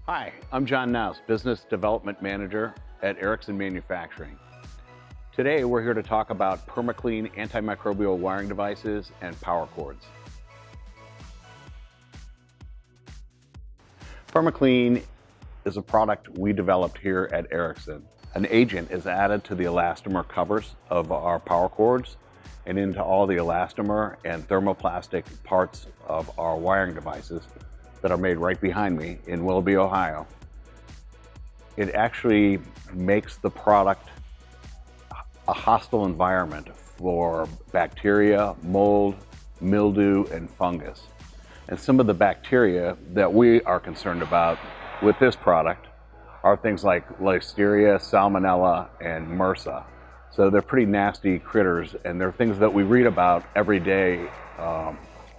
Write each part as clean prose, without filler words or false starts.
Hi, I'm John Naus, Business Development Manager at Ericson Manufacturing. Today we're here to talk about Perma-Kleen antimicrobial wiring devices and power cords. Perma-Kleen is a product we developed here at Ericson. An agent is added to the elastomer covers of our power cords and into all the elastomer and thermoplastic parts of our wiring devices that are made right behind me in Willoughby, Ohio. It actually makes the product a hostile environment for bacteria, mold, mildew, and fungus. And some of the bacteria that we are concerned about with this product are things like Listeria, Salmonella, and MRSA. So they're pretty nasty critters, and they're things that we read about every day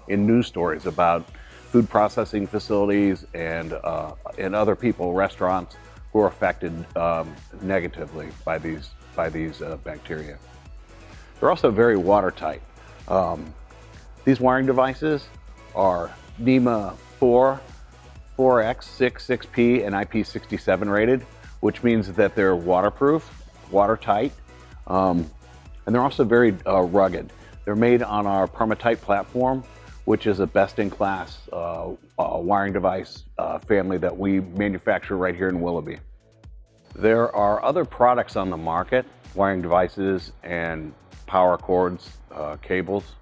in news stories about food processing facilities and other people, restaurants, who are affected negatively by these bacteria. They're also very watertight. These wiring devices are NEMA 4, 4X, 6, 6P, and IP67 rated, which means that they're waterproof, watertight, and they're also very rugged. They're made on our Perma-Tite platform, which is a best-in-class wiring device family that we manufacture right here in Willoughby. There are other products on the market, wiring devices and power cords, cables,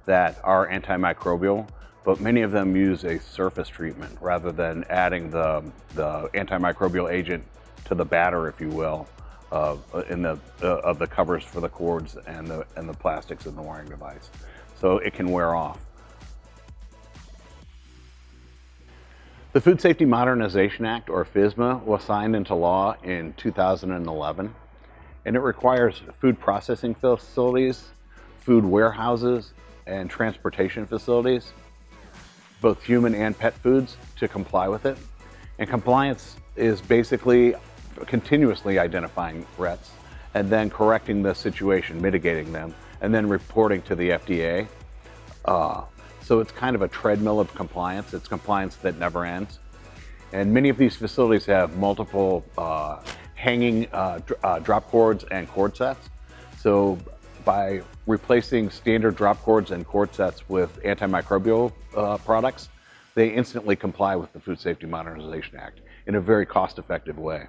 that are antimicrobial, but many of them use a surface treatment rather than adding the antimicrobial agent to the batter, if you will, of the covers for the cords and the plastics in the wiring device. So it can wear off. The Food Safety Modernization Act, or FISMA, was signed into law in 2011, and it requires food processing facilities, food warehouses, and transportation facilities, both human and pet foods, to comply with it. And compliance is basically continuously identifying threats and then correcting the situation, mitigating them, and then reporting to the FDA. So it's kind of a treadmill of compliance. It's compliance that never ends. And many of these facilities have multiple hanging drop cords and cord sets. So by replacing standard drop cords and cord sets with antimicrobial products, they instantly comply with the Food Safety Modernization Act in a very cost-effective way.